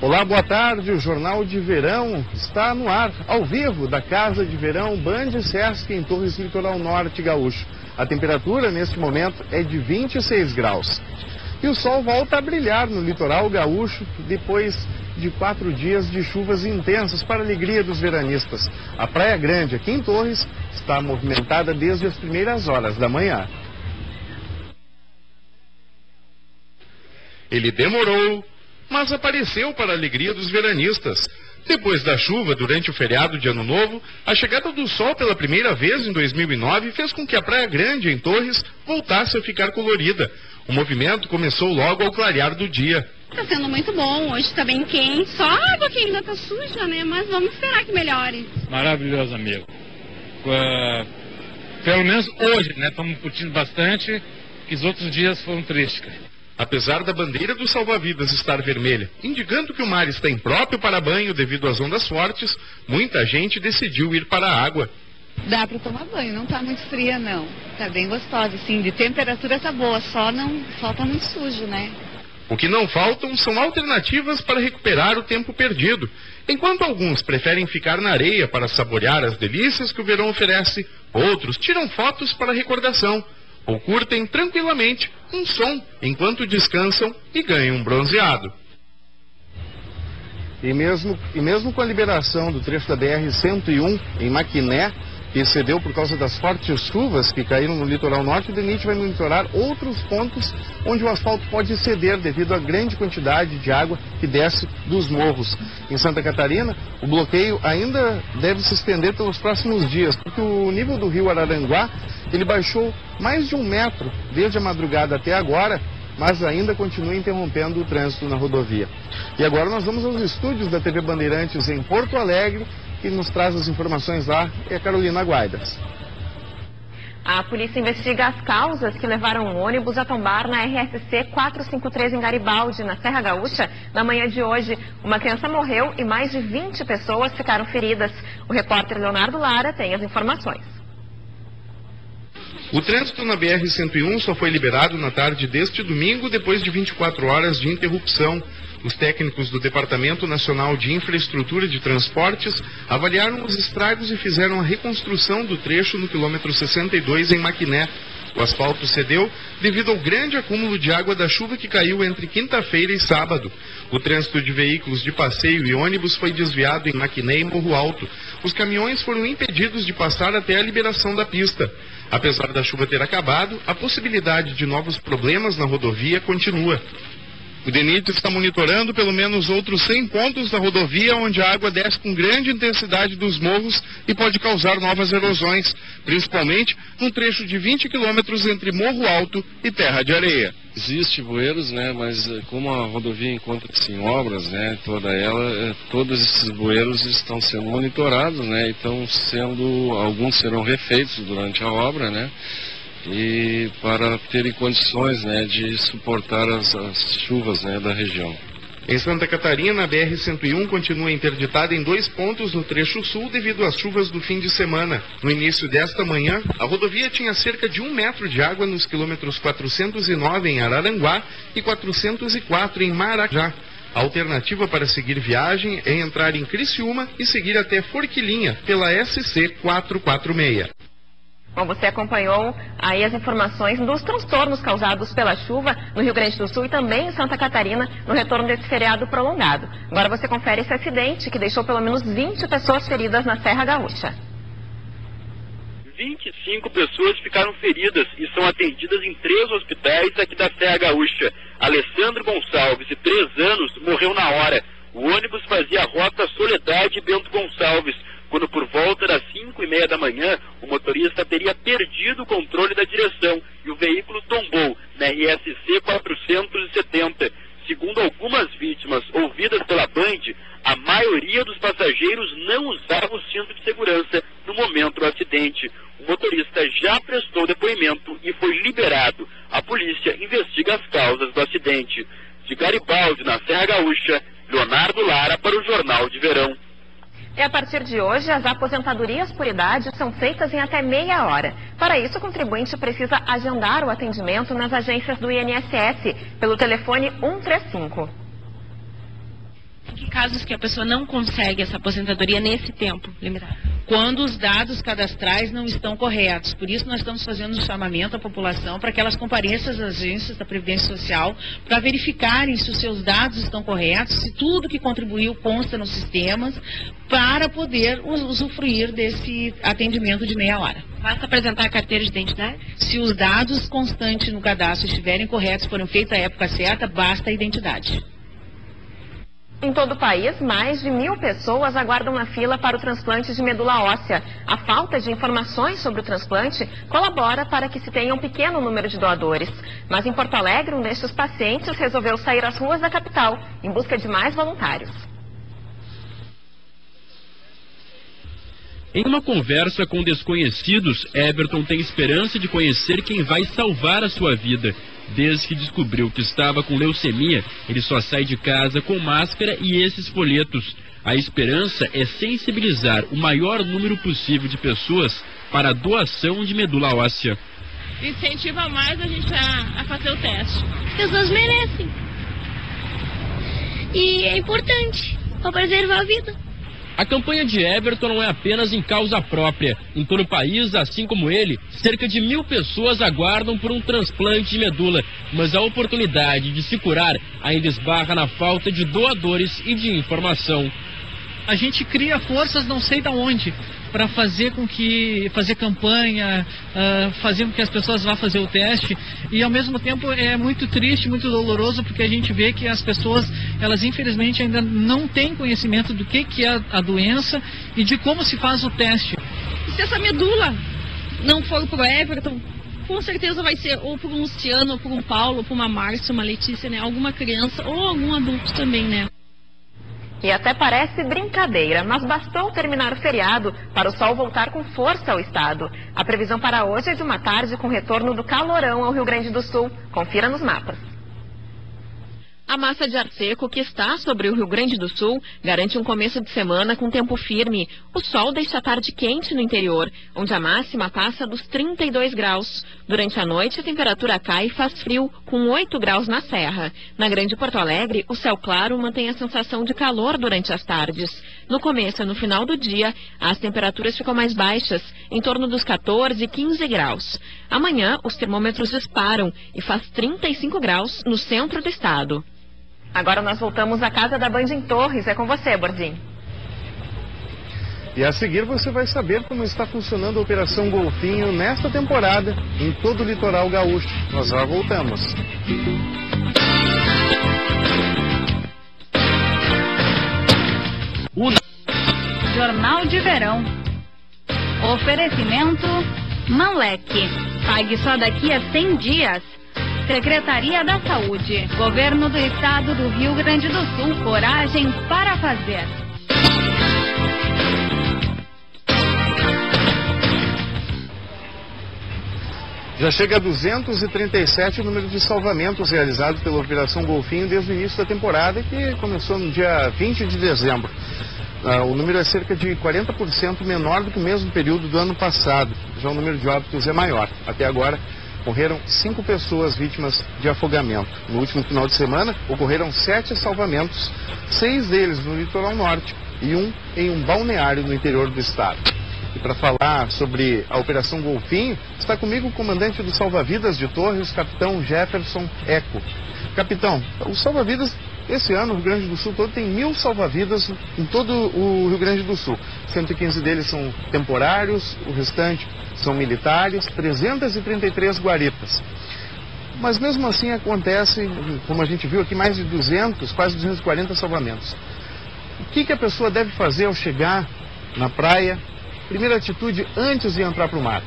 Olá, boa tarde. O Jornal de Verão está no ar, ao vivo, da Casa de Verão Band Sesc em Torres, Litoral Norte Gaúcho. A temperatura neste momento é de 26 graus. E o sol volta a brilhar no litoral gaúcho depois de 4 dias de chuvas intensas para a alegria dos veranistas. A Praia Grande, aqui em Torres, está movimentada desde as primeiras horas da manhã. Ele demorou, mas apareceu para a alegria dos veranistas. Depois da chuva, durante o feriado de Ano Novo, a chegada do sol pela primeira vez em 2009 fez com que a Praia Grande, em Torres, voltasse a ficar colorida. O movimento começou logo ao clarear do dia. Está sendo muito bom, hoje está bem quente, só a água que ainda está suja, né? Mas vamos esperar que melhore. Maravilhoso, amigo. Pelo menos hoje, né? Estamos curtindo bastante, que os outros dias foram tristes. Apesar da bandeira do salva-vidas estar vermelha, indicando que o mar está impróprio para banho devido às ondas fortes, muita gente decidiu ir para a água. Dá para tomar banho, não está muito fria não, está bem gostosa, assim, de temperatura está boa, só tá muito sujo, né? O que não faltam são alternativas para recuperar o tempo perdido. Enquanto alguns preferem ficar na areia para saborear as delícias que o verão oferece, outros tiram fotos para recordação. Ou curtem tranquilamente um som enquanto descansam e ganham um bronzeado. E mesmo com a liberação do trecho da BR-101 em Maquiné, que cedeu por causa das fortes chuvas que caíram no litoral norte, o DENIT vai monitorar outros pontos onde o asfalto pode ceder devido à grande quantidade de água que desce dos morros. Em Santa Catarina, o bloqueio ainda deve se estender pelos próximos dias, porque o nível do rio Araranguá, ele baixou mais de 1 metro desde a madrugada até agora, mas ainda continua interrompendo o trânsito na rodovia. E agora nós vamos aos estúdios da TV Bandeirantes em Porto Alegre. Quem nos traz as informações lá é a Carolina Guaidas. A polícia investiga as causas que levaram um ônibus a tombar na RSC 453 em Garibaldi, na Serra Gaúcha, na manhã de hoje. Uma criança morreu e mais de 20 pessoas ficaram feridas. O repórter Leonardo Lara tem as informações. O trânsito na BR-101 só foi liberado na tarde deste domingo, depois de 24 horas de interrupção. Os técnicos do Departamento Nacional de Infraestrutura de Transportes avaliaram os estragos e fizeram a reconstrução do trecho no quilômetro 62 em Maquiné. O asfalto cedeu devido ao grande acúmulo de água da chuva que caiu entre quinta-feira e sábado. O trânsito de veículos de passeio e ônibus foi desviado em Maquiné e Morro Alto. Os caminhões foram impedidos de passar até a liberação da pista. Apesar da chuva ter acabado, a possibilidade de novos problemas na rodovia continua. O DENIT está monitorando pelo menos outros 100 pontos da rodovia onde a água desce com grande intensidade dos morros e pode causar novas erosões, principalmente num trecho de 20 quilômetros entre Morro Alto e Terra de Areia. Existe bueiros, né, mas como a rodovia encontra-se em obras, né, todos esses bueiros estão sendo monitorados, né, alguns serão refeitos durante a obra, né, e para terem condições, né, de suportar as chuvas, né, da região. Em Santa Catarina, a BR-101 continua interditada em 2 pontos no trecho sul devido às chuvas do fim de semana. No início desta manhã, a rodovia tinha cerca de 1 metro de água nos quilômetros 409 em Araranguá e 404 em Marajá. A alternativa para seguir viagem é entrar em Criciúma e seguir até Forquilinha pela SC 446. Bom, você acompanhou aí as informações dos transtornos causados pela chuva no Rio Grande do Sul e também em Santa Catarina no retorno desse feriado prolongado. Agora você confere esse acidente que deixou pelo menos 20 pessoas feridas na Serra Gaúcha. 25 pessoas ficaram feridas e são atendidas em 3 hospitais aqui da Serra Gaúcha. Alessandro Gonçalves, de 3 anos, morreu na hora. O ônibus fazia a rota Soledade Bento Gonçalves, quando por volta das 5h30 da manhã, o motorista teria perdido o controle da direção e o veículo tombou na RSC 470. Segundo algumas vítimas ouvidas pela Band, a maioria dos passageiros não usava o cinto de segurança no momento do acidente. O motorista já prestou depoimento e foi liberado. A polícia investiga as causas do acidente. De Garibaldi, na Serra Gaúcha, Leonardo Lara para o Jornal de Verão. E a partir de hoje, as aposentadorias por idade são feitas em até meia hora. Para isso, o contribuinte precisa agendar o atendimento nas agências do INSS pelo telefone 135. casos que a pessoa não consegue essa aposentadoria nesse tempo limitado? Quando os dados cadastrais não estão corretos. Por isso nós estamos fazendo um chamamento à população para que elas compareçam às agências da Previdência Social para verificarem se os seus dados estão corretos, se tudo que contribuiu consta nos sistemas, para poder usufruir desse atendimento de meia hora. Basta apresentar a carteira de identidade? Se os dados constantes no cadastro estiverem corretos, foram feitos à época certa, basta a identidade. Em todo o país, mais de 1.000 pessoas aguardam na fila para o transplante de medula óssea. A falta de informações sobre o transplante colabora para que se tenha um pequeno número de doadores. Mas em Porto Alegre, um destes pacientes resolveu sair às ruas da capital em busca de mais voluntários. Em uma conversa com desconhecidos, Everton tem esperança de conhecer quem vai salvar a sua vida. Desde que descobriu que estava com leucemia, ele só sai de casa com máscara e esses folhetos. A esperança é sensibilizar o maior número possível de pessoas para a doação de medula óssea. Incentiva mais a gente a fazer o teste. As pessoas merecem. E é importante para preservar a vida. A campanha de Everton não é apenas em causa própria. Em todo o país, assim como ele, cerca de 1.000 pessoas aguardam por um transplante de medula. Mas a oportunidade de se curar ainda esbarra na falta de doadores e de informação. A gente cria forças não sei de onde para fazer campanha, fazer com que as pessoas vá fazer o teste, e ao mesmo tempo é muito triste, muito doloroso, porque a gente vê que as pessoas, elas infelizmente ainda não têm conhecimento do que é a doença e de como se faz o teste. E se essa medula não for pro Everton, com certeza vai ser ou por um Luciano, ou por um Paulo, ou por uma Márcia, uma Letícia, né? Alguma criança ou algum adulto também, né? E até parece brincadeira, mas bastou terminar o feriado para o sol voltar com força ao estado. A previsão para hoje é de uma tarde com retorno do calorão ao Rio Grande do Sul. Confira nos mapas. A massa de ar seco que está sobre o Rio Grande do Sul garante um começo de semana com tempo firme. O sol deixa a tarde quente no interior, onde a máxima passa dos 32 graus. Durante a noite, a temperatura cai e faz frio, com 8 graus na serra. Na Grande Porto Alegre, o céu claro mantém a sensação de calor durante as tardes. No começo e no final do dia, as temperaturas ficam mais baixas, em torno dos 14 e 15 graus. Amanhã, os termômetros disparam e faz 35 graus no centro do estado. Agora nós voltamos à casa da Band em Torres. É com você, Bordim. E a seguir você vai saber como está funcionando a Operação Golfinho nesta temporada em todo o litoral gaúcho. Nós já voltamos. Jornal de Verão. Oferecimento Manleque. Pague só daqui a 100 dias. Secretaria da Saúde, Governo do Estado do Rio Grande do Sul, coragem para fazer. Já chega a 237 o número de salvamentos realizados pela Operação Golfinho desde o início da temporada, que começou no dia 20 de dezembro. O número é cerca de 40% menor do que o mesmo período do ano passado. Já o número de óbitos é maior. Até agora, morreram 5 pessoas vítimas de afogamento. No último final de semana, ocorreram 7 salvamentos, 6 deles no litoral norte e 1 em um balneário no interior do estado. E para falar sobre a Operação Golfinho, está comigo o comandante do Salva-Vidas de Torres, capitão Jefferson Eco. Capitão, o salva-vidas, esse ano, o Rio Grande do Sul todo tem 1.000 salva-vidas em todo o Rio Grande do Sul. 115 deles são temporários, o restante são militares, 333 guaritas. Mas mesmo assim acontece, como a gente viu aqui, mais de 200, quase 240 salvamentos. O que a pessoa deve fazer ao chegar na praia? Primeira atitude antes de entrar para o mar.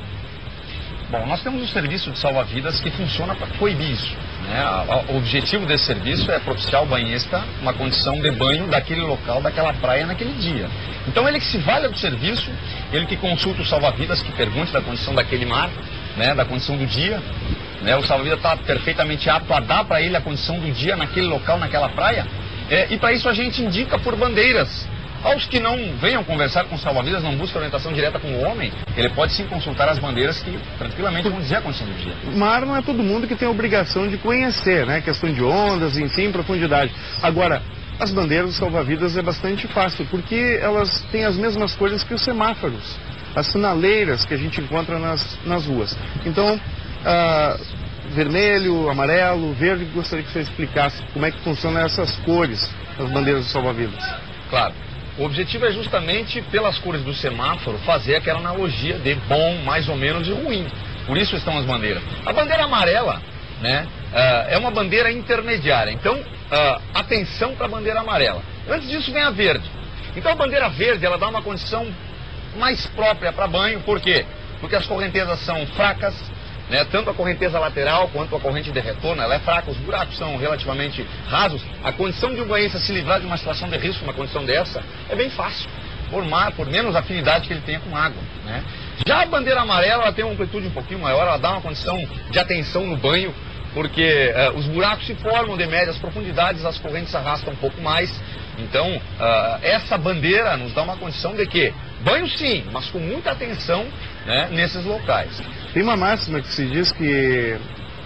Bom, nós temos um serviço de salva-vidas que funciona para coibir isso, né? O objetivo desse serviço é propiciar ao banhista uma condição de banho daquele local, daquela praia naquele dia. Então ele que se valha do serviço, ele que consulta o salva-vidas, que pergunte da condição daquele mar, né, da condição do dia, né? O salva-vidas está perfeitamente apto a dar para ele a condição do dia naquele local, naquela praia, e para isso a gente indica por bandeiras. Aos que não venham conversar com o salva-vidas, não buscam orientação direta com o homem, ele pode sim consultar as bandeiras que tranquilamente vão dizer a condição do dia. O mar não é todo mundo que tem a obrigação de conhecer, né? Questão de ondas, enfim, profundidade. Agora, As bandeiras salva-vidas é bastante fácil, porque elas têm as mesmas cores que os semáforos, as sinaleiras que a gente encontra nas ruas. Então, vermelho, amarelo, verde, gostaria que você explicasse como é que funcionam essas cores das bandeiras salva-vidas. Claro. O objetivo é justamente, pelas cores do semáforo, fazer aquela analogia de bom, mais ou menos, e ruim. Por isso estão as bandeiras. A bandeira amarela, né, é uma bandeira intermediária. Então, atenção para a bandeira amarela. Antes disso vem a verde. Então a bandeira verde, ela dá uma condição mais própria para banho. Por quê? Porque as correntezas são fracas, né, tanto a correnteza lateral quanto a corrente de retorno, ela é fraca, os buracos são relativamente rasos. A condição de um banhista se livrar de uma situação de risco, uma condição dessa, é bem fácil, por menos afinidade que ele tenha com água, né? Já a bandeira amarela, ela tem uma amplitude um pouquinho maior, ela dá uma condição de atenção no banho, porque os buracos se formam de médias profundidades, as correntes se arrastam um pouco mais. Então, essa bandeira nos dá uma condição de que banho sim, mas com muita atenção, né, nesses locais. Tem uma máxima que se diz que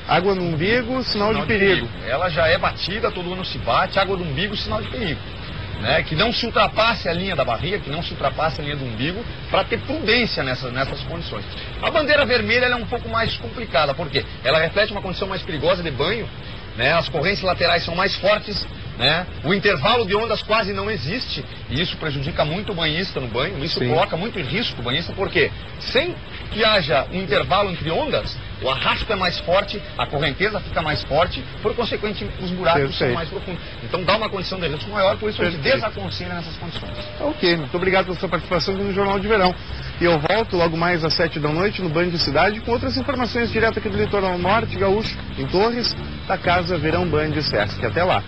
água no umbigo, sinal de perigo. Ela já é batida, todo ano se bate, água do umbigo, sinal de perigo. Né, que não se ultrapasse a linha da barriga, que não se ultrapasse a linha do umbigo, para ter prudência nessas condições. A bandeira vermelha ela é um pouco mais complicada, porque ela reflete uma condição mais perigosa de banho, né, as correntes laterais são mais fortes, né, o intervalo de ondas quase não existe, e isso prejudica muito o banhista no banho, isso coloca muito em risco o banhista, porque sem que haja um intervalo entre ondas, o arrasto é mais forte, a correnteza fica mais forte, por consequente os buracos são mais profundos. Então dá uma condição de risco maior, por isso a gente desaconselha nessas condições. Ok, muito obrigado pela sua participação aqui no Jornal de Verão. E eu volto logo mais às 7 da noite no Band de Cidade com outras informações direto aqui do Litoral Norte, Gaúcho, em Torres, da Casa Verão Band Sesc. Até lá.